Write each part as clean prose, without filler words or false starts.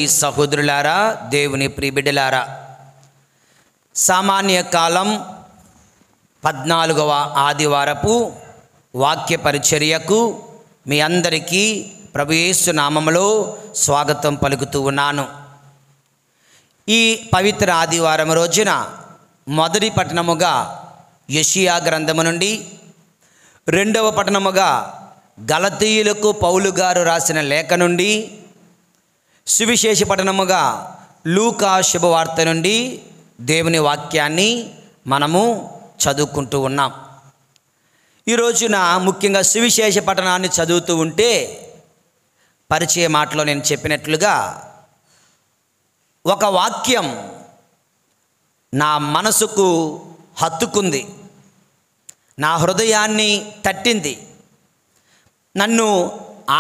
ఈ సహోదరులారా, దేవుని ప్రియబిడ్డలారా, సామాన్య కాలం 14వ ఆదివారపు వాక్య పరిచర్యకు మీ అందరికీ ప్రభు యేసు నామములో స్వాగతం పలుకుతూ ఉన్నాను. ఈ పవిత్ర ఆదివారం రోజున మొదటి పట్టణముగా యెషయా గ్రంథము నుండి, రెండవ పట్టణముగా గలతీయులకు పౌలు గారు రాసిన లేఖ నుండి, సువిశేష పట్టణముగా లూకా శుభవార్త నుండి దేవుని వాక్యాన్ని మనము చదువుకుంటూ ఉన్నాం. ఈ రోజున ముఖ్యంగా సువిశేష పట్టణాన్ని చదువుతూ ఉంటే పరిచయ మాటలో నేను చెప్పినట్లుగా ఒక వాక్యం నా మనసుకు హత్తుకుంది, నా హృదయాన్ని తట్టింది, నన్ను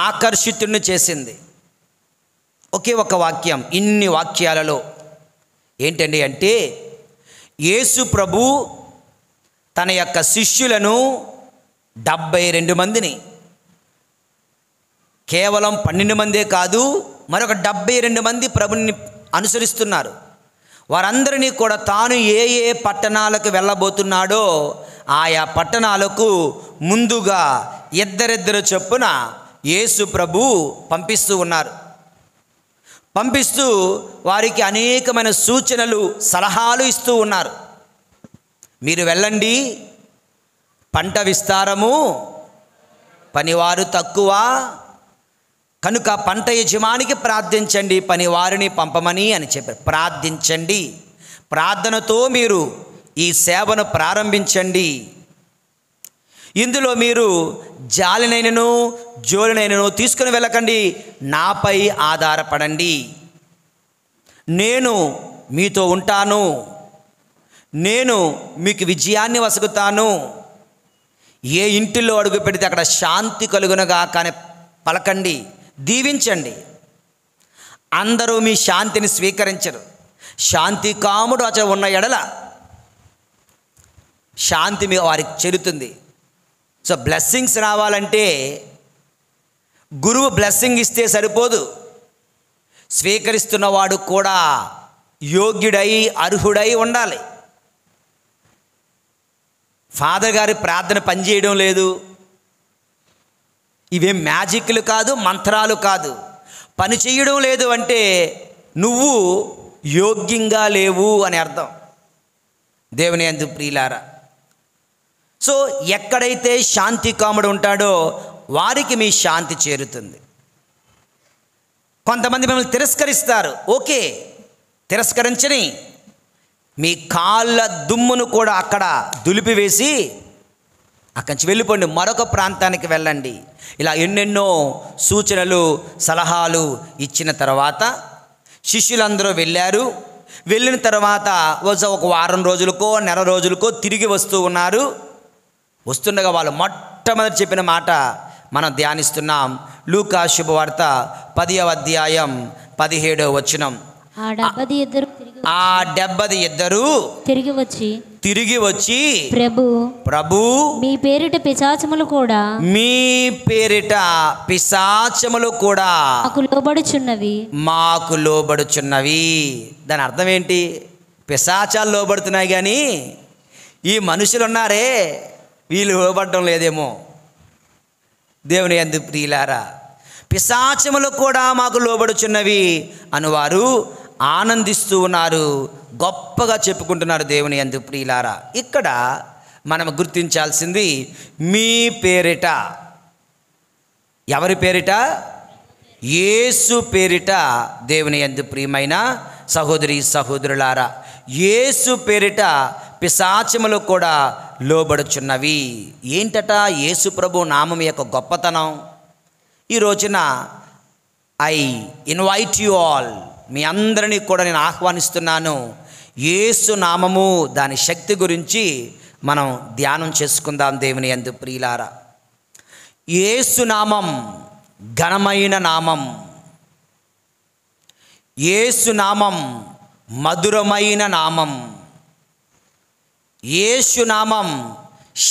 ఆకర్షితుడిని చేసింది. ఒకే ఒక వాక్యం ఇన్ని వాక్యాలలో ఏంటండి అంటే, యేసు ప్రభు తన యొక్క శిష్యులను 72 మందిని, కేవలం 12 మందే కాదు, మరొక 72 మంది ప్రభుని అనుసరిస్తున్నారు. వారందరినీ కూడా తాను ఏ ఏ పట్టణాలకు వెళ్ళబోతున్నాడో ఆయా పట్టణాలకు ముందుగా ఇద్దరిద్దరు చొప్పున యేసు ప్రభు పంపిస్తూ ఉన్నారు. పంపిస్తూ వారికి అనేకమైన సూచనలు, సలహాలు ఇస్తూ ఉన్నారు. మీరు వెళ్ళండి, పంట విస్తారము, పనివారు తక్కువ, కనుక పంట యజమానికి ప్రార్థించండి, పనివారిని పంపమని అని చెప్పారు. ప్రార్థించండి, ప్రార్థనతో మీరు ఈ సేవను ప్రారంభించండి. ఇందులో మీరు జాలినైనను జోలినైనను తీసుకుని వెళ్ళకండి, నాపై ఆధారపడండి. నేను మీతో ఉంటాను, నేను మీకు విజయాన్ని వసగుతాను. ఏ ఇంటిలో అడుగు పెడితే అక్కడ శాంతి కలుగునగా కానీ పలకండి, దీవించండి. అందరూ మీ శాంతిని స్వీకరించరు. శాంతి కాముడు అచ ఉన్న ఎడల శాంతి మీ వారికి చెరుతుంది. సో బ్లెస్సింగ్స్ రావాలంటే గురువు బ్లెస్సింగ్ ఇస్తే సరిపోదు, స్వీకరిస్తున్నవాడు కూడా యోగ్యుడై అర్హుడై ఉండాలి. ఫాదర్ గారి ప్రార్థన పనిచేయడం లేదు, ఇవేం మ్యాజిక్లు కాదు, మంత్రాలు కాదు, పని చేయడం లేదు అంటే నువ్వు యోగ్యంగా లేవు అని అర్థం. దేవుని యందు ప్రియులారా, సో ఎక్కడైతే శాంతి కాముడు ఉంటాడో వారికి మీ శాంతి చేరుతుంది. కొంతమంది మిమ్మల్ని తిరస్కరిస్తారు, ఓకే, తిరస్కరించని మీ కాళ్ళ దుమ్మును కూడా అక్కడ దులిపివేసి అక్కడి నుంచి వెళ్ళిపోండి, మరొక ప్రాంతానికి వెళ్ళండి. ఇలా ఎన్నెన్నో సూచనలు, సలహాలు ఇచ్చిన తర్వాత శిష్యులందరూ వెళ్ళారు. వెళ్ళిన తర్వాత ఒక వారం రోజులకో నెల రోజులకో తిరిగి వస్తూ ఉన్నారు. వస్తుండగా వాళ్ళు మొట్టమొదటి చెప్పిన మాట మనం ధ్యానిస్తున్నాం. లూకా శుభవార్త 10వ అధ్యాయం 17వ వచనం. ఆ 72 తిరిగి వచ్చి ప్రభు మీ పేరిట పిశాచములు కూడా మాకు లోబడుచున్నవి. దాని అర్థం ఏంటి? పిశాచాలు లోబడుతున్నాయి కానీ ఈ మనుషులు ఉన్నారే వీళ్ళు లోబడటం లేదేమో. దేవుని యందు ప్రియులారా, పిశాచములు కూడా మాకు లోబడుచున్నవి అనువారు ఆనందిస్తూ ఉన్నారు, గొప్పగా చెప్పుకుంటున్నారు. దేవుని యందు ప్రియులారా, ఇక్కడ మనం గుర్తించాల్సింది మీ పేరిట. ఎవరి పేరిట? యేసు పేరిట. దేవుని యందు ప్రియమైన సహోదరి సహోదరులారా, యేసు పేరిట పిశాచములు కూడా లోబడుచున్నవి. ఏంటట యేసు ప్రభు నామం యొక్క గొప్పతనం? ఈ రోజున ఐ ఇన్వైట్ యు ఆల్, మీ అందరినీ కూడా నేను ఆహ్వానిస్తున్నాను. యేసు నామము, దాని శక్తి గురించి మనం ధ్యానం చేసుకుందాం. దేవుని యందు ప్రియులారా, యేసు నామం ఘనమైన నామం, యేసు నామం మధురమైన నామం, యేసు నామం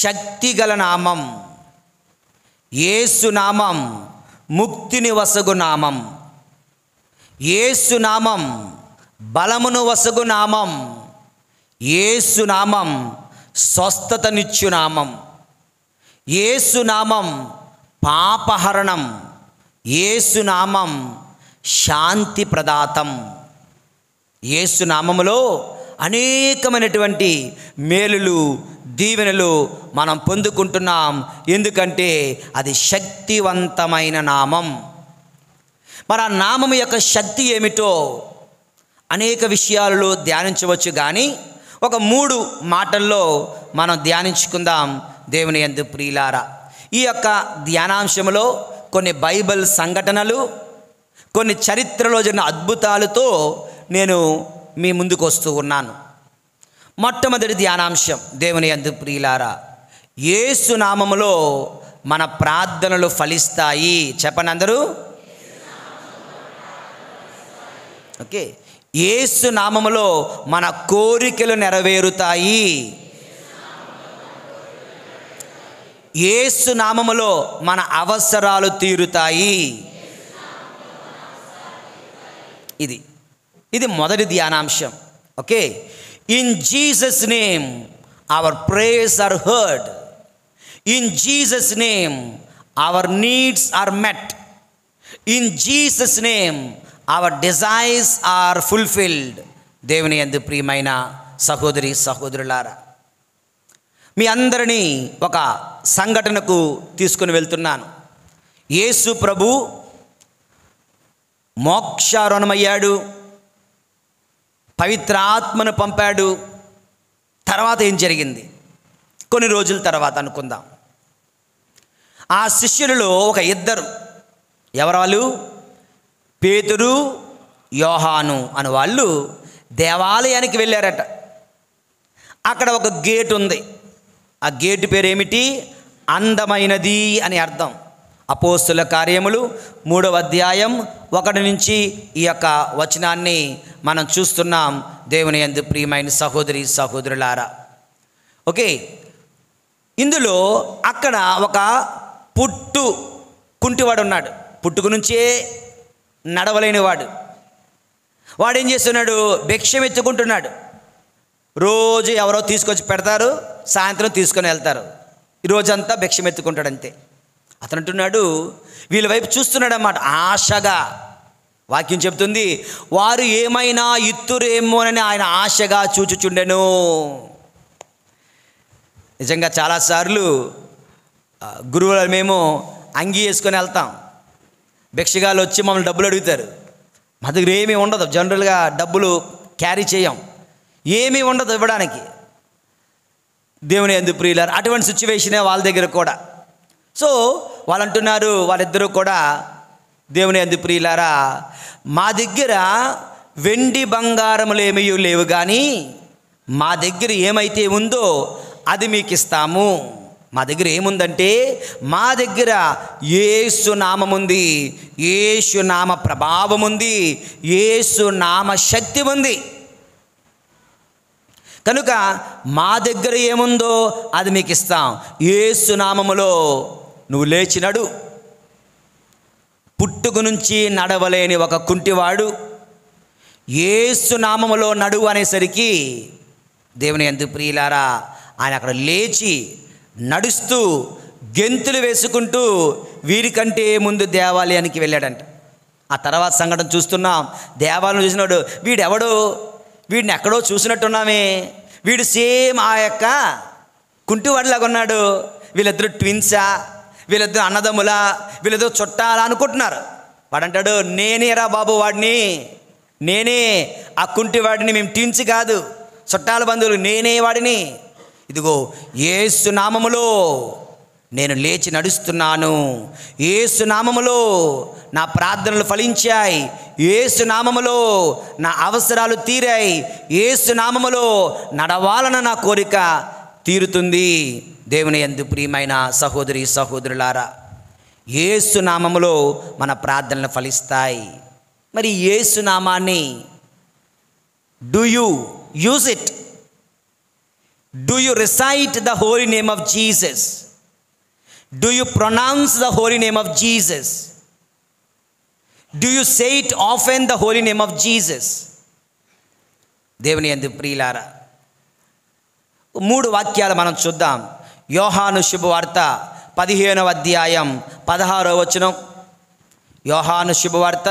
శక్తిగల నామం, యేసు నామం ముక్తిని వసగు నామం, యేసు నామం బలమును వసగు నామం, యేసు నామం స్వస్థతనిచ్చు నామం, యేసు నామం పాపహరణం, యేసు నామం శాంతి ప్రదాతం. యేసు నామములో అనేకమైనటువంటి మేలులు దీవెనలు మనం పొందుకుంటున్నాం. ఎందుకంటే అది శక్తివంతమైన నామం. మరి ఆ నామం యొక్క శక్తి ఏమిటో అనేక విషయాలలో ధ్యానించవచ్చు, కానీ ఒక 3 మాటల్లో మనం ధ్యానించుకుందాం దేవుని యందు ప్రియులారా. ఈ యొక్క ధ్యానాంశంలో కొన్ని బైబిల్ సంఘటనలు, కొన్ని చరిత్రలో జరిగిన అద్భుతాలతో నేను మీ ముందుకు వస్తూ ఉన్నాను. మొట్టమొదటి ధ్యానాంశం దేవుని యందు ప్రియులారా, యేసు నామములో మన ప్రార్థనలు ఫలిస్తాయి. చెప్పండి అందరూ. ఓకే, యేసు నామములో మన కోరికలు నెరవేరుతాయి. యేసు నామములో మన అవసరాలు తీరుతాయి. ఇది మొదటి ధ్యానాంశం. Okay, in Jesus name our prayers are heard, in Jesus name our needs are met, in Jesus name our desires are fulfilled. దేవుని యందు ప్రియమైన సహోదరి సహోదరులారా, మీ అందరినీ ఒక సంఘటనకు తీసుకుని వెళ్తున్నాను. యేసు ప్రభు మోక్షారోహణమయ్యాడు, పవిత్రాత్మను పంపాడు. తర్వాత ఏం జరిగింది? కొన్ని రోజుల తర్వాత అనుకుందాం. ఆ శిష్యులలో ఒక 2, ఎవరు వాళ్ళు? పేతురు, యోహాను అని వాళ్ళు దేవాలయానికి వెళ్ళారట. అక్కడ ఒక గేటు ఉంది. ఆ గేటు పేరు ఏమిటి? అందమైనది అని అర్థం. అపోస్తుల కార్యములు 3వ అధ్యాయం 1 నుంచి ఈ యొక్క వచనాన్ని మనం చూస్తున్నాం. దేవుని యందు ప్రియమైన సహోదరి సహోదరులారా, ఓకే, ఇందులో అక్కడ ఒక కుంటివాడు ఉన్నాడు. పుట్టుక నుంచే నడవలేని వాడు. వాడేం చేస్తున్నాడు? భిక్షం ఎత్తుకుంటున్నాడు. రోజు ఎవరో తీసుకొచ్చి పెడతారు, సాయంత్రం తీసుకొని వెళ్తారు. ఈరోజంతా భిక్షం ఎత్తుకుంటాడు అంతే. అతను అంటున్నాడు, వీళ్ళ వైపు చూస్తున్నాడు అన్నమాట ఆశగా. వాక్యం చెప్తుంది, వారు ఏమైనా ఇత్తురేమోనని ఆయన ఆశగా చూచుచుండెను. నిజంగా చాలాసార్లు గురువులు మేము అంగీ వేసుకొని వెళ్తాం. భిక్షగాలు వచ్చి మమ్మల్ని డబ్బులు అడుగుతారు. మా దగ్గర ఏమీ ఉండదు, జనరల్గా డబ్బులు క్యారీ చేయం, ఏమీ ఉండదు ఇవ్వడానికి. దేవుని యందు ప్రియులారా, అటువంటి సిచ్యువేషనే వాళ్ళ దగ్గర కూడా. సో వాళ్ళు అంటున్నారు, వాళ్ళిద్దరూ కూడా, దేవుని యందు ప్రియులారా, మా దగ్గర వెండి బంగారములు ఏమీ లేవు, కానీ మా దగ్గర ఏమైతే ఉందో అది మీకు ఇస్తాము. మా దగ్గర ఏముందంటే, మా దగ్గర యేసు నామం ఉంది, యేసు నామ ప్రభావం ఉంది, యేసు నామ శక్తి ఉంది. కనుక మా దగ్గర ఏముందో అది మీకు ఇస్తాం. యేసు నామములో నువ్వు లేచినడు. పుట్టుక నుంచి నడవలేని ఒక కుంటివాడు యేసు నామములో నడువు అనేసరికి, దేవుని యందు ప్రియులారా, ఆయన అక్కడ లేచి నడుస్తూ గెంతులు వేసుకుంటూ వీరికంటే ముందు దేవాలయానికి వెళ్ళాడంట. ఆ తర్వాత సంఘటన చూస్తున్నాం. దేవాలయం చూసినాడు, వీడెవడో, వీడిని ఎక్కడో చూసినట్టున్నామే, వీడు సేమ్ ఆ యొక్క కుంటివాడిలాగా ఉన్నాడు. వీళ్ళిద్దరు ట్విన్సా, వీళ్ళిద్దరు అన్నదమ్ములా, వీళ్ళిద్దరు చుట్టాలా అనుకుంటున్నారు. వాడంటాడు, నేనేరా బాబు వాడిని, నేనే ఆ కుంటివాడిని, మేము ట్విన్స్ కాదు, చుట్టాల బంధువులు, నేనే వాడిని. ఇదిగో యేసు నామములో నేను లేచి నడుస్తున్నాను, యేసు నామములో నా ప్రార్థనలు ఫలించాయి, యేసు నామములో నా అవసరాలు తీరాయి, యేసు నామములో నడవాలన్న నా కోరిక తీరుతుంది. దేవుని యందు ప్రియమైన సహోదరి సహోదరులారా, యేసు నామములో మన ప్రార్థనలు ఫలిస్తాయి. మరి యేసు నామాన్ని do you use it? Do you recite the holy name of Jesus? Do you pronounce the holy name of Jesus? Do you say it often the holy name of Jesus? దేవుని యందు ప్రియులారా, 3 వాక్యాలు మనం చూద్దాం. యోహాను శుభవార్త 15వ అధ్యాయం 16వ వచనం. యోహాను శుభవార్త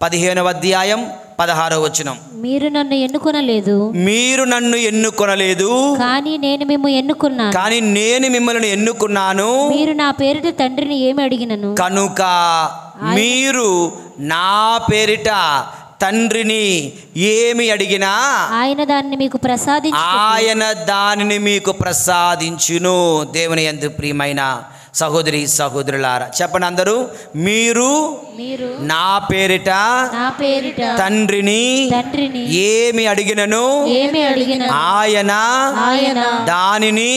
15వ అధ్యాయం 16వ వచనం. మీరు నన్ను ఎన్నుకొనలేదు, కానీ నేను మిమ్మల్ని ఎన్నుకున్నాను. మీరు నా పేరిట తండ్రిని ఏమి అడిగినను కనుక మీరు నా పేరిట తండ్రిని ఏమి అడిగినా ఆయన దానిని మీకు ప్రసాదించును. దేవుని యందు ప్రియమైన సహోదరి సహోదరులారా, చెప్పండి అందరూ, మీరు నా పేరిట తండ్రిని ఏమి అడిగినను ఆయన దానిని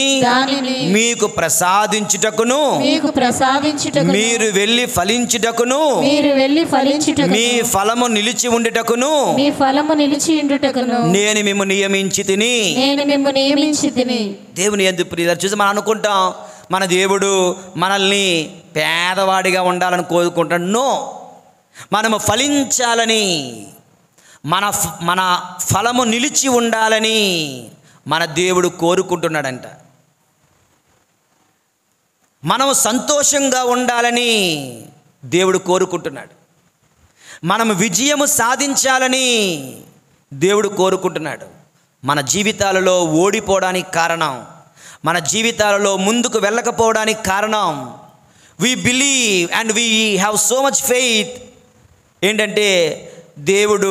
మీకు ప్రసాదించుటకును మీరు వెళ్ళి ఫలించుటకును మీ ఫలము నిలిచి ఉండుటకును నేను మిమ్ము నియమించి తిని. దేవుని యందు ప్రియులారా, చూసి మనం అనుకుంటాం మన దేవుడు మనల్ని పేదవాడిగా ఉండాలని కోరుకుంటాడు. నో, మనము ఫలించాలని, మన ఫలము నిలిచి ఉండాలని మన దేవుడు కోరుకుంటున్నాడంట. మనము సంతోషంగా ఉండాలని దేవుడు కోరుకుంటున్నాడు. మనము విజయము సాధించాలని దేవుడు కోరుకుంటున్నాడు. మన జీవితాలలో ఓడిపోవడానికి కారణం, మన జీవితాలలో ముందుకు వెళ్ళకపోవడానికి కారణం, we believe and we have so much faith ఏంటంటే, దేవుడు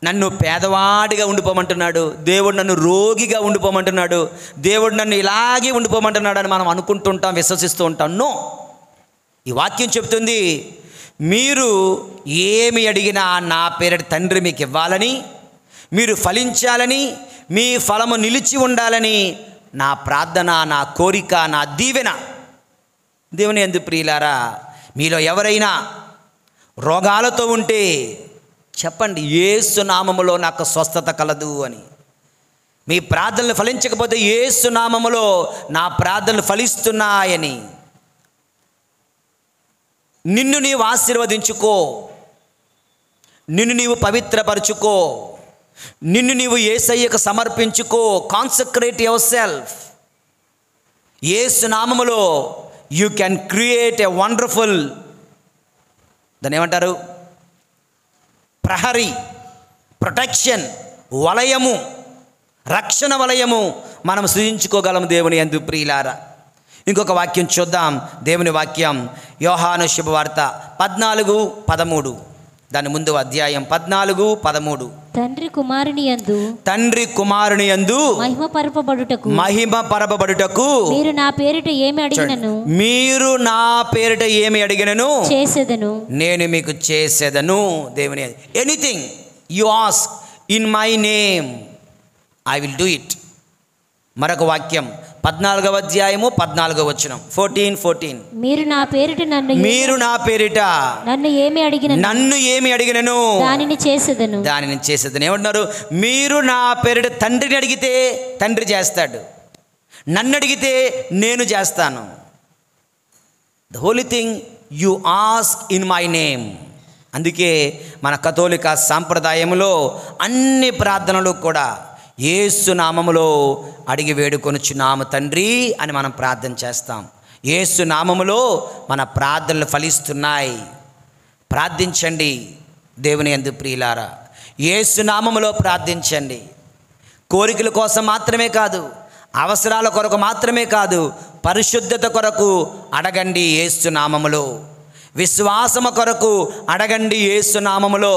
నన్ను పేదవాడిగా ఉండిపోమంటున్నాడు, దేవుడు నన్ను రోగిగా ఉండిపోమంటున్నాడు, దేవుడు నన్ను ఇలాగే ఉండిపోమంటున్నాడు అని మనం అనుకుంటుంటాం, విశ్వసిస్తూ ఉంటాం. నో, ఈ వాక్యం చెప్తుంది, మీరు ఏమి అడిగినా నా పేరిట తండ్రి మీకు ఇవ్వాలని, మీరు ఫలించాలని, మీ ఫలము నిలిచి ఉండాలని నా ప్రార్థన, నా కోరిక, నా దీవెన. దేవుని యందు ప్రియులారా, మీలో ఎవరైనా రోగాలతో ఉంటే చెప్పండి, యేసు నామములో నాకు స్వస్థత కలదు అని. మీ ప్రార్థనలు ఫలించకపోతే యేసు నామములో నా ప్రార్థనలు ఫలిస్తున్నాయని. నిన్ను నీవు ఆశీర్వదించుకో, నిన్ను నీవు పవిత్రపరచుకో, నిన్ను నీవు యేసయ్యకు సమర్పించుకో. Consecrate yourself. యేసు నామములో you can create a wonderful, దాన్ని ఏమంటారు, ప్రహరీ, ప్రొటెక్షన్, వలయము, రక్షణ వలయము మనం సృజించుకోగలము. దేవుని యందు ప్రియులారా, ఇంకొక వాక్యం చూద్దాం. దేవుని వాక్యం యోహాను శుభవార్త 14:13. దాని ముందు అధ్యాయం 14:13. తండ్రి కుమారుని యందు మహిమపరపబడుటకు మీరు నా పేరిట ఏమి అడిగినను చేసేదను, నేను మీకు చేసేదను. దేవుని anything you ask in my name I will do it. మరొక వాక్యం 14వ అధ్యాయము 14వ వచనం. 14:14. మీరు నా పేరిట నన్ను ఏమి అడిగినను దానిని చేసేదను. ఏమంటున్నారు? మీరు నా పేరిట తండ్రిని అడిగితే తండ్రి చేస్తాడు, నన్ను అడిగితే నేను చేస్తాను. The Holi thing you ask in my name. అందుకే మన కథోలిక సాంప్రదాయంలో అన్ని ప్రార్థనలు కూడా యేసు నామములో అడిగి వేడుకొనుచున్నాము తండ్రి అని మనం ప్రార్థన చేస్తాం. యేసు నామములో మన ప్రార్థనలు ఫలిస్తున్నాయి. ప్రార్థించండి దేవుని యందు ప్రియులారా, యేసు నామములో ప్రార్థించండి. కోరికల కోసం మాత్రమే కాదు, అవసరాల కొరకు మాత్రమే కాదు, పరిశుద్ధత కొరకు అడగండి యేసు నామములో. విశ్వాసము కొరకు అడగండి యేసు నామములో.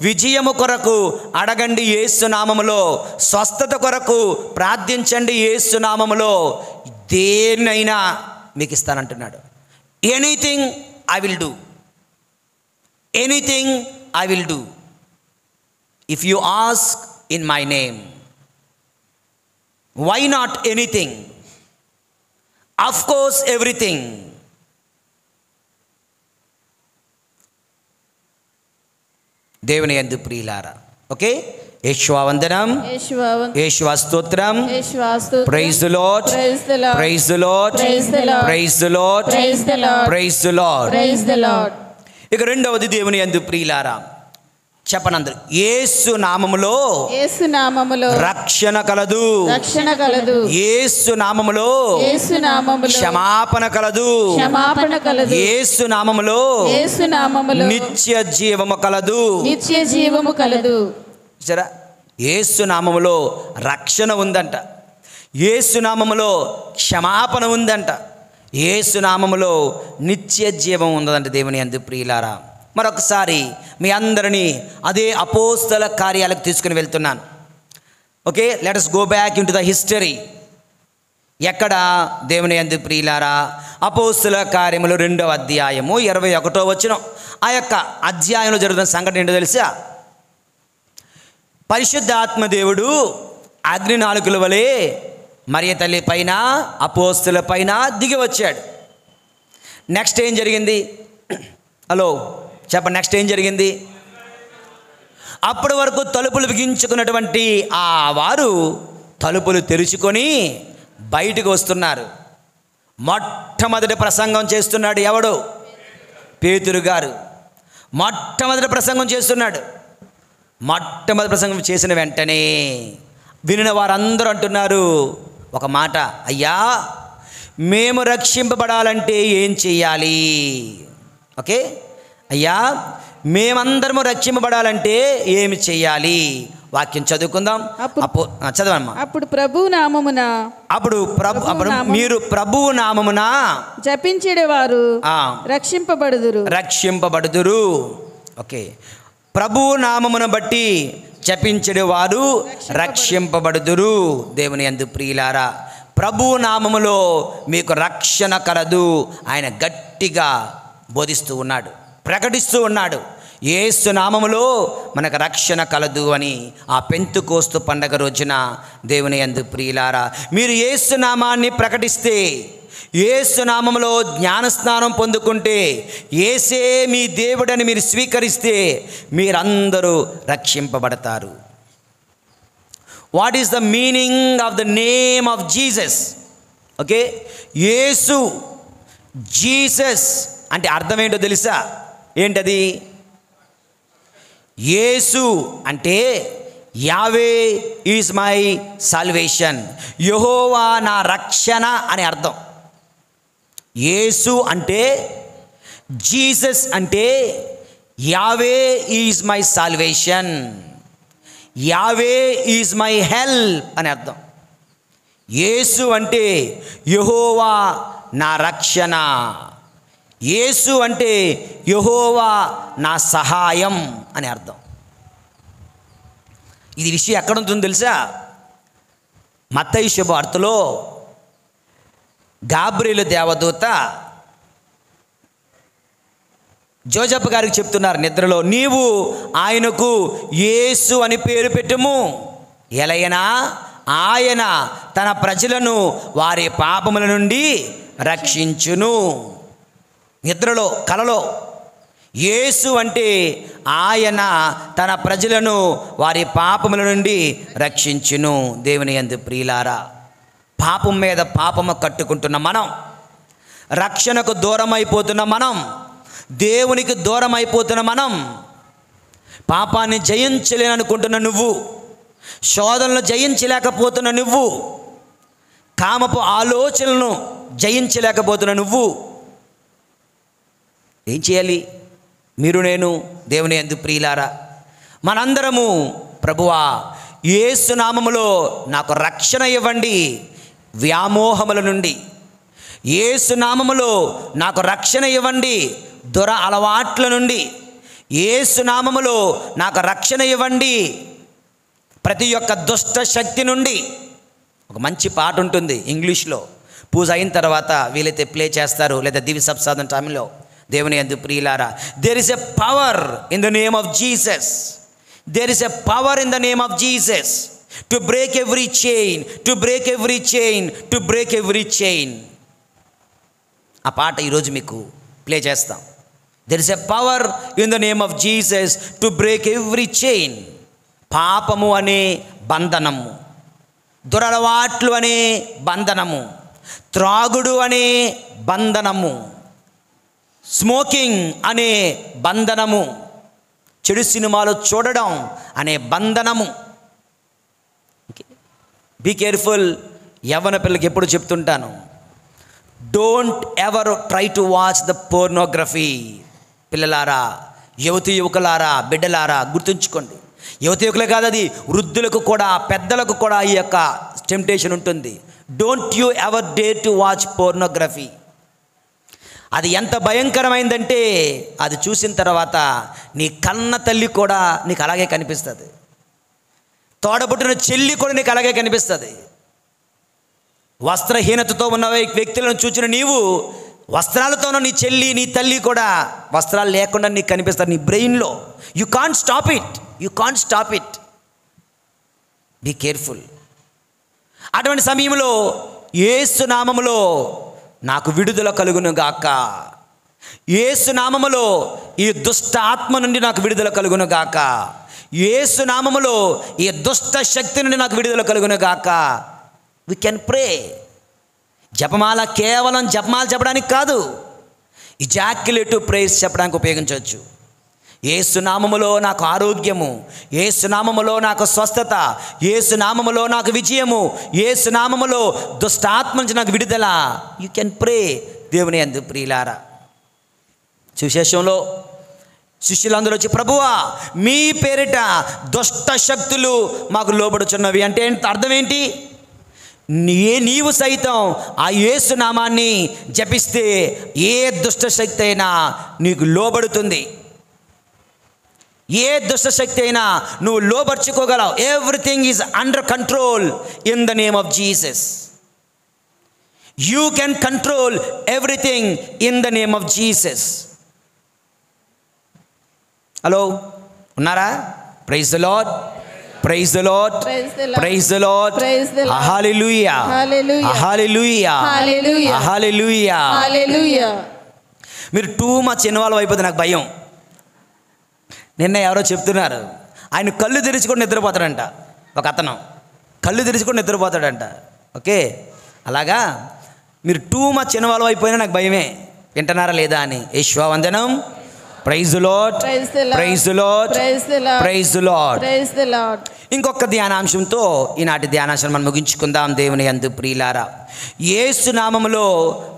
విజయము కొరకు అడగండి యేసు నామములో. స్వస్థత కొరకు ప్రార్థించండి యేసు నామములో. దేన్నైనా మీకు ఇస్తానంటున్నాడు. Anything I will do, anything I will do if you ask in my name. Why not anything? Of course everything. దేవుని యందు ప్రియులారా, ఓకే, యేషువా వందనం, యేషువా స్తోత్రం, praise the lord, praise the lord, praise the lord, praise the lord, praise the lord. ఇక రెండవది దేవుని యందు ప్రియులారా, చెప్పనందరు, యేసు నామములో యేసు నామములో రక్షణ కలదు, రక్షణ కలదు. యేసు నామములో యేసు నామములో క్షమాపణ కలదు, క్షమాపణ కలదు. యేసు నామములో యేసు నామములో నిత్య జీవము కలదు. నిత్య జీవము కలదు. సరే, యేసు నామములో రక్షణ ఉందంట, యేసు నామములో క్షమాపణ ఉందంట, యేసు నామములో నిత్య జీవం ఉందంట. దేవుని యందు ప్రియులారా, మరొకసారి మీ అందరినీ అదే అపోస్తల కార్యాలకు తీసుకుని వెళ్తున్నాను. Okay, let us go back in to the history. ఎక్కడ? దేవుని యందు ప్రియులారా, అపోస్తల కార్యములు 2వ అధ్యాయము 21వ వచనం. ఆ యొక్క అధ్యాయంలో జరుగుతున్న సంఘటన ఏంటో తెలుసా? పరిశుద్ధాత్మ దేవుడు అగ్నినాళికల వలె మరియ తల్లి పైన, అపోస్తల పైన దిగి వచ్చాడు. నెక్స్ట్ ఏం జరిగింది? హలో చెప్పండి, నెక్స్ట్ ఏం జరిగింది? అప్పటి వరకు తలుపులు బిగించుకున్నటువంటి ఆ వారు తలుపులు తెరుచుకొని బయటకు వస్తున్నారు. మొట్టమొదటి ప్రసంగం చేస్తున్నాడు ఎవడు? పేతురు గారు మొట్టమొదటి ప్రసంగం చేస్తున్నాడు. మొట్టమొదటి ప్రసంగం చేసిన వెంటనే వినిన వారందరూ అంటున్నారు ఒక మాట, అయ్యా మేము రక్షింపబడాలంటే ఏం చెయ్యాలి? ఓకే, అయ్యా మేమందరము రక్షింపబడాలంటే ఏమి చెయ్యాలి? వాక్యం చదువుకుందాం. చదవమ్మా. అప్పుడు ప్రభు నామమున మీరు ప్రభువు నామమున జపించేవారు రక్షింపబడుదురు. ఓకే, ప్రభువు నామమును బట్టి జపించడి వారు రక్షింపబడుదురు. దేవుని యందు ప్రియులారా, ప్రభువు నామములో మీకు రక్షణ కలదు. ఆయన గట్టిగా బోధిస్తూ ఉన్నాడు, ప్రకటిస్తూ ఉన్నాడు. యేసు నామములో మనకు రక్షణ కలదు అని ఆ పెంతెకోస్తు పండగ రోజున దేవుని యందు ప్రియులారా, మీరు యేసు నామాన్ని ప్రకటిస్తే, యేసు నామములో జ్ఞానస్నానం పొందుకుంటే, యేసే మీ దేవుడని మీరు స్వీకరిస్తే మీరందరూ రక్షింపబడతారు. What is the meaning of the name of Jesus? Okay, యేసు, జీసస్ అంటే అర్థం ఏంటో తెలుసా? ఏంటది? యేసు అంటే యావే ఈజ్ మై సాల్వేషన్, యెహోవా నా రక్షణ అని అర్థం. యేసు అంటే, జీసస్ అంటే యావే ఈజ్ మై సాల్వేషన్, యావే ఈజ్ మై హెల్ప్ అని అర్థం. యేసు అంటే యెహోవా నా రక్షణ, యేసు అంటే యెహోవా నా సహాయం అని అర్థం. ఇది విషయం ఎక్కడ ఉంటుందో తెలుసా? మత్తయి శుభవార్తలో గాబ్రియేలు దేవదూత జోజప్ప గారికి చెప్తున్నారు నిద్రలో, నీవు ఆయనకు యేసు అని పేరు పెట్టుము, ఎలయనా ఆయన తన ప్రజలను వారి పాపముల నుండి రక్షించును. నిద్రలో, కలలో యేసు అంటే ఆయన తన ప్రజలను వారి పాపముల నుండి రక్షించును. దేవుని యందు ప్రియులారా, పాపం మీద పాపము కట్టుకుంటున్న మనం, రక్షణకు దూరం అయిపోతున్న మనం, దేవునికి దూరం అయిపోతున్న మనం, పాపాన్ని జయించలేననుకుంటున్న నువ్వు, శోధనలు జయించలేకపోతున్న నువ్వు, కామపు ఆలోచనలను జయించలేకపోతున్న నువ్వు ఏం చేయాలి? మీరు, నేను, దేవుని యందు ప్రియులారా, మనందరము ప్రభువా యేసు నామములో నాకు రక్షణ ఇవ్వండి వ్యామోహముల నుండి, యేసు నామములో నాకు రక్షణ ఇవ్వండి దుర అలవాట్ల నుండి, యేసు నామములో నాకు రక్షణ ఇవ్వండి ప్రతి ఒక్క దుష్ట శక్తి నుండి. ఒక మంచి పాట ఉంటుంది ఇంగ్లీష్లో, పూజ అయిన తర్వాత వీలైతే ప్లే చేస్తారు, లేదా దివి సప్సాదం టైంలో. దేవుని యందు ప్రియులారా, there is a power in the name of Jesus, there is a power in the name of Jesus to break every chain, to break every chain, to break every chain. ఆ పాట ఈరోజు మీకు ప్లే చేస్తాం. There is a power in the name of Jesus to break every chain. పాపము అనే బంధనము, దురలవాట్లు అనే బంధనము, త్రాగుడు అనే బంధనము, స్మోకింగ్ అనే బంధనము, చెడు సినిమాలు చూడడం అనే బంధనము. Be careful. యవ్వన పిల్లలకి ఎప్పుడు చెప్తుంటాను, don't ever try to watch the pornography. పిల్లలారా, యువకులారా, బిడ్డలారా గుర్తుంచుకోండి. యువకులే కాదు, అది వృద్ధులకు కూడా, పెద్దలకు కూడా ఈ యొక్క టెంప్టేషన్ ఉంటుంది. Don't you ever dare to watch pornography. అది ఎంత భయంకరమైందంటే అది చూసిన తర్వాత నీ కన్న తల్లి కూడా నీకు అలాగే కనిపిస్తుంది, తోడబుట్టిన చెల్లి కూడా నీకు అలాగే కనిపిస్తుంది. వస్త్రహీనతతో ఉన్న వ్యక్తులను చూచిన నీవు వస్త్రాలతో నీ చెల్లి, నీ తల్లి కూడా వస్త్రాలు లేకుండా నీకు కనిపిస్తారు నీ బ్రెయిన్లో. You can't stop it, you can't stop it. Be careful. అటువంటి సమయంలో యేసు నామములో నాకు విడుదల కలుగును గాక, యేసు నామములో ఈ దుష్ట ఆత్మ నుండి నాకు విడుదల కలుగును గాక, యేసు నామములో ఈ దుష్ట శక్తి నుండి నాకు విడుదల కలుగును గాక. We can pray. జపమాల కేవలం జపమాల చెప్పడానికి కాదు, ఇజాక్యులేటివ్ ప్రేయర్స్ చెప్పడానికి ఉపయోగించవచ్చు. యేసు నామములో నాకు ఆరోగ్యము, యేసు నామములో నాకు స్వస్థత, యేసు నామములో నాకు విజయము, యేసు నామములో దుష్టాత్మ నుంచి నాకు విడుదల. యూ కెన్ ప్రే. దేవుని యందు ప్రియులారా, సువిశేషంలో శిష్యులందరూ వచ్చి, ప్రభువా మీ పేరిట దుష్ట శక్తులు మాకు లోబడుచున్నవి అంటే అర్థం ఏంటి? నీవు సైతం ఆ యేసు నామాన్ని జపిస్తే ఏ దుష్ట శక్తి అయినా నీకు లోబడుతుంది, ఏ దుష్ట శక్తి అయినా నువ్వు లోబర్చుకోగలవు. Everything is under control in the name of Jesus. You can control everything in the name of Jesus. Hello, ఉన్నారా? Praise the lord, praise the lord, praise the lord, hallelujah, hallelujah, hallelujah, hallelujah. మీరు too much involve అయిపోతే నాకు భయం. నిన్న ఎవరో చెప్తున్నారు, ఆయన కళ్ళు తెరుచుకొని నిద్రపోతాడంట. ఒక అతను కళ్ళు తెరుచుకొని నిద్రపోతాడంట. ఓకే, అలాగా మీరు టూ మచ్ ఇన్వాల్వ్ అయిపోయినా నాకు భయమే. వింటున్నారా లేదా అని. యెహోవావందనం. Praise the lord, praise the lord, praise the lord. ఇంకొక ధ్యానాంశంతో ఈనాటి ధ్యానాంశాన్ని మనం ముగించుకుందాం. దేవుని యందు ప్రియులారా, యేసు నామములో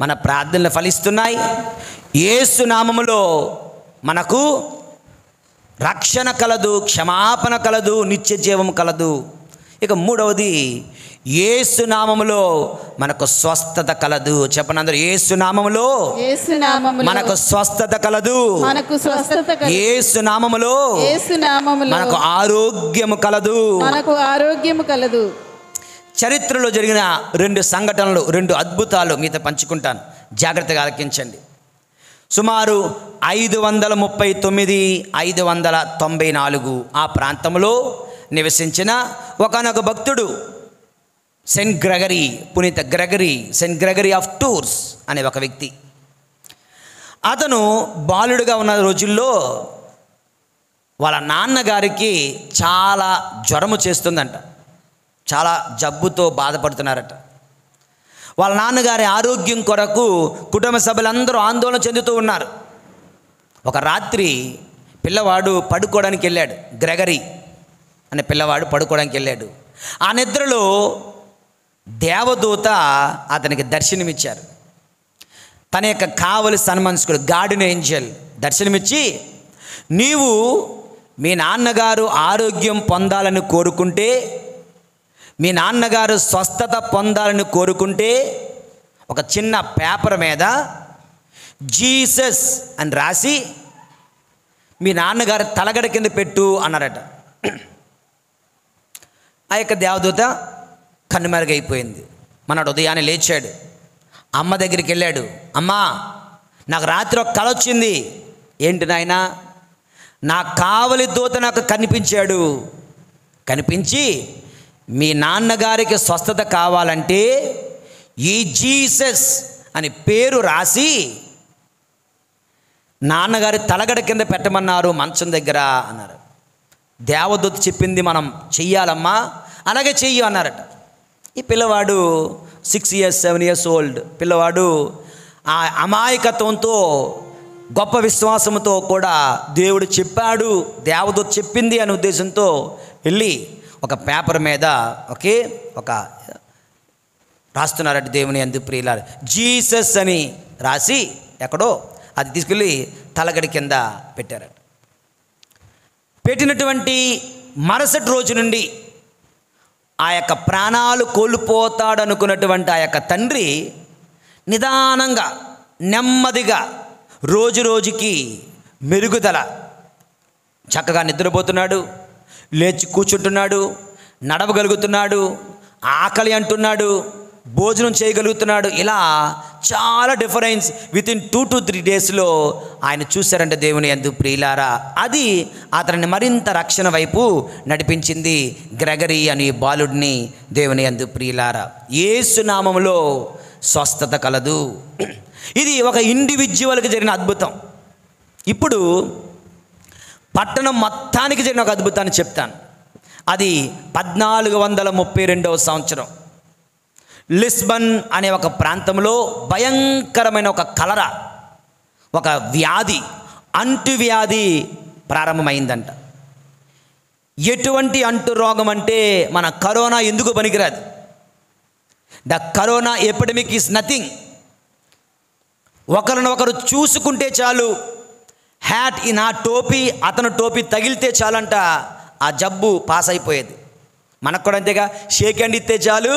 మన ప్రార్థనలు ఫలిస్తున్నాయి. యేసు నామములో మనకు రక్షణ కలదు, క్షమాపణ కలదు, నిత్య జీవం కలదు. ఇక మూడవది, యేసు నామములో మనకు స్వస్థత కలదు. చెప్పండి అందరూ, యేసు నామములో మనకు స్వస్థత కలదు, యేసు నామములో మనకు ఆరోగ్యము కలదు. చరిత్రలో జరిగిన 2 సంఘటనలు, 2 అద్భుతాలు మీతో పంచుకుంటాను, జాగ్రత్తగా ఆలకించండి. సుమారు 539, 594 ఆ ప్రాంతంలో నివసించిన ఒకానొక భక్తుడు సెయింట్ గ్రెగరీ, పునీత Gregory, Saint Gregory of tours అనే ఒక వ్యక్తి. అతను బాలుడుగా ఉన్న రోజుల్లో వాళ్ళ నాన్నగారికి చాలా జ్వరము చేస్తుందంట, చాలా జబ్బుతో బాధపడుతున్నారట. వాళ్ళ నాన్నగారి ఆరోగ్యం కొరకు కుటుంబ సభ్యులందరూ ఆందోళన చెందుతూ ఉన్నారు. ఒక రాత్రి పిల్లవాడు పడుకోవడానికి వెళ్ళాడు. గ్రెగరీ అనే పిల్లవాడు పడుకోవడానికి వెళ్ళాడు. ఆ నిద్రలో దేవదూత అతనికి దర్శనమిచ్చారు. తన యొక్క కావలి సన్మనస్కుడు గార్డెన్ ఏంజల్ దర్శనమిచ్చి, నీవు మీ నాన్నగారు ఆరోగ్యం పొందాలని కోరుకుంటే, మీ నాన్నగారు స్వస్థత పొందాలని కోరుకుంటే ఒక చిన్న పేపర్ మీద జీసస్ అని రాసి మీ నాన్నగారు తలగడ కింద పెట్టు అన్నారట. ఆ యొక్క దేవదూత కన్నుమరుగైపోయింది. మనడు ఉదయాన్నే లేచాడు, అమ్మ దగ్గరికి వెళ్ళాడు. అమ్మా, నాకు రాత్రి ఒక కల వచ్చింది. ఏంటి నాయనా? నా కావలి దూత నాకు కనిపించాడు. కనిపించి మీ నాన్నగారికి స్వస్థత కావాలంటే ఈ జీసస్ అని పేరు రాసి నాన్నగారి తలగడ కింద పెట్టమన్నారు మంచం దగ్గర అన్నారు. దేవదూత చెప్పింది మనం చెయ్యాలమ్మా, అలాగే చెయ్యి అన్నారట. ఈ పిల్లవాడు 6 years 7 years ఓల్డ్ పిల్లవాడు ఆ అమాయకత్వంతో గొప్ప విశ్వాసంతో కూడా దేవుడు చెప్పాడు, దేవదూత చెప్పింది అనే ఉద్దేశంతో వెళ్ళి ఒక పేపర్ మీద ఒక రాస్తున్నారంటే దేవుని యందు ప్రియులారా, జీసస్ అని రాసి ఎక్కడో అది తీసుకెళ్ళి తలగడి కింద పెట్టారట. పెట్టినటువంటి మరుసటి రోజు నుండి ఆ యొక్క ప్రాణాలు కోల్పోతాడనుకున్నటువంటి ఆ యొక్క తండ్రి నిదానంగా నెమ్మదిగా రోజు రోజుకి మెరుగుదల, చక్కగా నిద్రపోతున్నాడు, లేచి కూర్చుంటున్నాడు, నడవగలుగుతున్నాడు, ఆకలి అంటున్నాడు, భోజనం చేయగలుగుతున్నాడు. ఇలా చాలా డిఫరెన్స్ వితిన్ 2 to 3 డేస్లో ఆయన చూశారంటే దేవుని యందు ప్రియులారా. అది అతనిని మరింత రక్షణ వైపు నడిపించింది. గ్రెగరీ అనే బాలుడిని దేవుని యందు ప్రియులారా. యేసు నామములో స్వస్థత కలదు. ఇది ఒక ఇండివిజువల్కి జరిగిన అద్భుతం. ఇప్పుడు పట్టణం మొత్తానికి జరిగిన ఒక అద్భుతాన్ని చెప్తాను. అది 1432వ సంవత్సరం లిస్బన్ అనే ఒక ప్రాంతంలో భయంకరమైన ఒక కలరా, ఒక వ్యాధి, అంటువ్యాధి ప్రారంభమైందంట. ఎటువంటి అంటు రోగం అంటే మన కరోనా ఎందుకు పనికిరాదు. The corona epidemic is nothing. ఒకరినొకరు చూసుకుంటే చాలు, హ్యాట్ ఈ నా టోపీ అతను టోపీ తగిలితే చాలంట ఆ జబ్బు పాస్ అయిపోయేది. మనకు కూడా అంతేగా, షేక్ హ్యాండ్ ఇస్తే చాలు.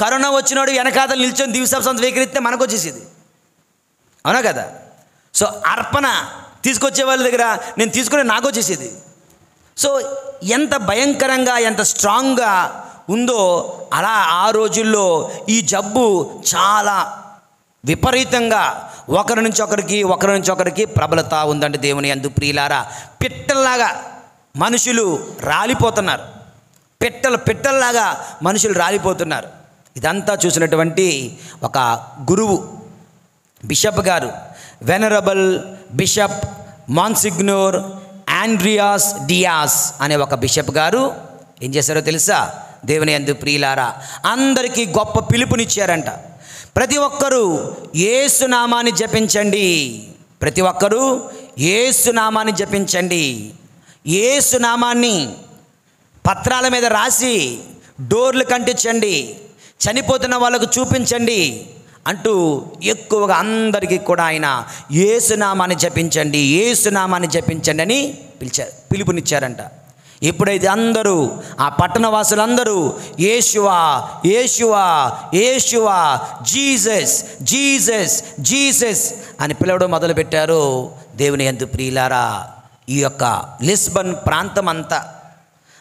కరోనా వచ్చినాడు వెనకాతలు నిల్చొని దివ్యసంసం స్వీకరిస్తే మనకు వచ్చేసేది, అవునా కదా? సో అర్పణ తీసుకొచ్చే వాళ్ళ దగ్గర నేను తీసుకునే నాకు వచ్చేసేది. సో ఎంత భయంకరంగా ఎంత స్ట్రాంగ్గా ఉందో అలా ఆ రోజుల్లో ఈ జబ్బు చాలా విపరీతంగా ఒకరి నుంచి ఒకరికి ప్రబలతా ఉందండి దేవుని యందు ప్రియులారా. పిట్టల్లాగా మనుషులు రాలిపోతున్నారు, పిట్టల్లాగా మనుషులు రాలిపోతున్నారు. ఇదంతా చూసినటువంటి ఒక గురువు, బిషప్ గారు, వెనరబుల్ బిషప్ మాన్సిగ్నోర్ ఆండ్రియాస్ డియాస్ అనే ఒక బిషప్ గారు ఏం చేశారో తెలుసా? దేవుని యందు ప్రియులారా, అందరికీ గొప్ప పిలుపునిచ్చారంట. ప్రతి ఒక్కరూ యేసు నామాన్ని జపించండి, యేసు నామాన్ని పత్రాల మీద రాసి డోర్లు కంటించండి, చనిపోతున్న వాళ్ళకు చూపించండి అంటూ ఎక్కువగా అందరికీ కూడా ఆయన యేసునామాన్ని జపించండి అని పిలుపునిచ్చారంట. ఎప్పుడైతే అందరూ ఆ పట్టణ వాసులందరూ యేషువా జీసస్ అని పిలవడం మొదలుపెట్టారు. దేవుని యందు ప్రియులారా, ఈ యొక్క లిస్బన్ ప్రాంతం అంతా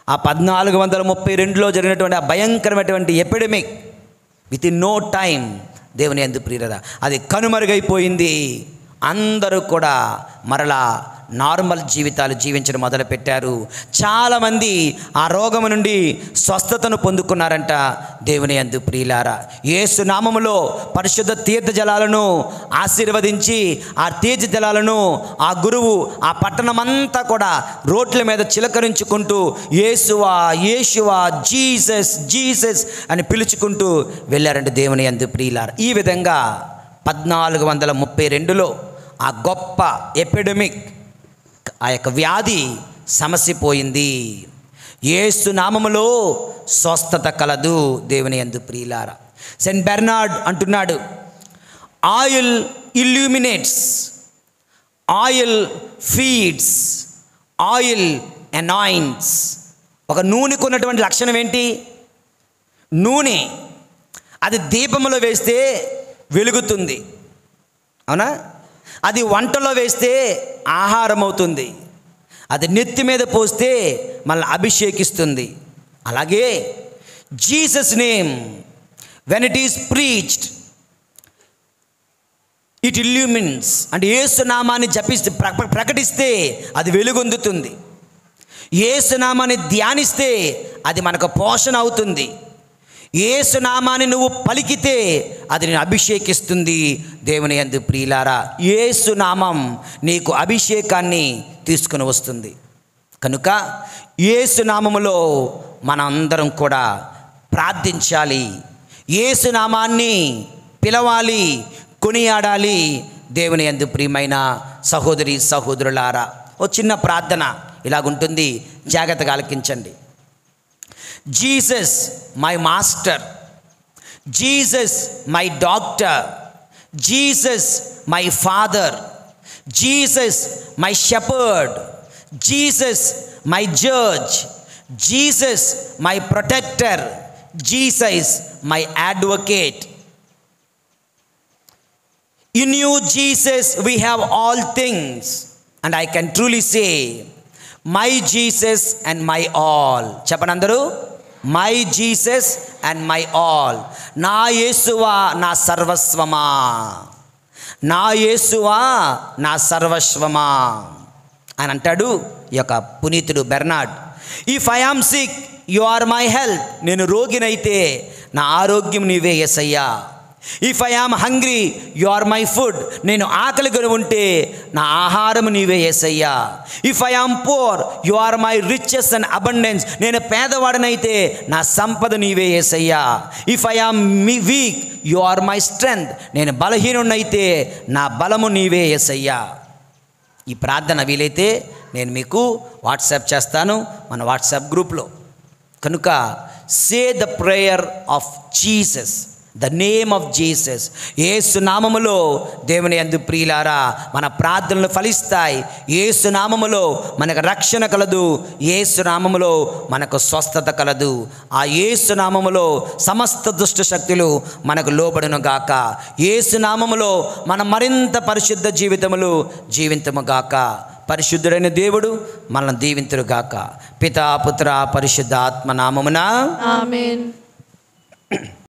ఆ 1432లో జరిగినటువంటి ఆ భయంకరమైనటువంటి epidemic within no time దేవుని యందు ప్రియులారా అది కనుమరుగైపోయింది. అందరూ కూడా మరలా నార్మల్ జీవితాలు జీవించడం మొదలుపెట్టారు. చాలామంది ఆ రోగము నుండి స్వస్థతను పొందుకున్నారంట. దేవుని యందు ప్రియులారా, యేసు నామములో పరిశుద్ధ తీర్థ జలాలను ఆశీర్వదించి ఆ తీర్థ జలాలను ఆ గురువు ఆ పట్టణమంతా కూడా రోడ్ల మీద చిలకరించుకుంటూ యేషువా జీసస్ అని పిలుచుకుంటూ వెళ్ళారంట. దేవుని యందు ప్రియులారా, ఈ విధంగా 1432లో ఆ గొప్ప ఎపిడమిక్, ఆ యొక్క వ్యాధి సమసిపోయింది. యేసు నామములో స్వస్థత కలదు. దేవుని యందు ప్రియులారా, సెయింట్ బెర్నార్డ్ అంటున్నాడు, oil illuminates, oil feeds, oil anoints. ఒక నూనెకు ఉన్నటువంటి లక్షణం ఏంటి? నూనె అది దీపములో వేస్తే వెలుగుతుంది, అవునా? అది వంటలో వేస్తే ఆహారం అవుతుంది, అది నెత్తి మీద పోస్తే మనల్ని అభిషేకిస్తుంది. అలాగే Jesus name when it is preached it ఇల్యూమిన్స్, అంటే యేసు నామాన్ని జపిస్తే ప్రకటిస్తే అది వెలుగొందుతుంది. యేసు నామాన్ని ధ్యానిస్తే అది మనకు పోషణ అవుతుంది. యేసు నామాన్ని నువ్వు పలికితే అది నేను అభిషేకిస్తుంది. దేవుని యందు ప్రియులారా, యేసు నామం నీకు అభిషేకాన్ని తీసుకుని వస్తుంది. కనుక యేసు నామములో మన అందరం కూడా ప్రార్థించాలి. యేసు నామాన్ని పిలవాలి, కొనియాడాలి. దేవుని యందు ప్రియమైన సహోదరి సహోదరులారా, ఓ చిన్న ప్రార్థన ఇలాగుంటుంది, జాగ్రత్తగా ఆలకించండి. Jesus my master, Jesus my doctor, Jesus my father, Jesus my shepherd, Jesus my judge, Jesus my protector, Jesus my advocate. In you, Jesus, we have all things, and I can truly say, my Jesus and my all. చెప్పండి అందరూ, my Jesus and my all. నా యేసువా నా సర్వస్వమా, నా యేసువా నా సర్వస్వమా అని అంటాడు ఈ యొక్క పునీతుడు Bernard. If I am sick you are my health. నేను రోగినైతే నా ఆరోగ్యం నీవే యేసయ్యా. If I am hungry you are my food. నేను ఆకలిగా ఉంటే నా ఆహారం నీవే యేసయ్యా. If I am poor you are my riches and abundance. నేను పేదవాడనైతే నా సంపద నీవే యేసయ్యా. If I am weak you are my strength. నేను బలహీనుడైతే నా బలము నీవే యేసయ్యా. ఈ ప్రార్థన వీలైతే నేను మీకు వాట్సాప్ చేస్తాను మన వాట్సాప్ గ్రూప్లో. కనుక say the prayer of Jesus, the name of Jesus. యేసు నామములో దేవుని యందు ప్రియులారా మన ప్రార్థనలు ఫలిస్తాయి. యేసు నామములో మనకు రక్షణ కలదు, యేసు నామములో మనకు స్వస్థత కలదు. ఆ యేసు నామములో సమస్త దుష్ట శక్తులు మనకు లోబడును గాక. యేసు నామములో మనం మరింత పరిశుద్ధ జీవితములు జీవింతుము గాక. పరిశుద్ధుడైన దేవుడు మనల్ని దీవింతురు గాక. పితా పుత్ర పరిశుద్ధ ఆత్మ నామమున ఆమేన్.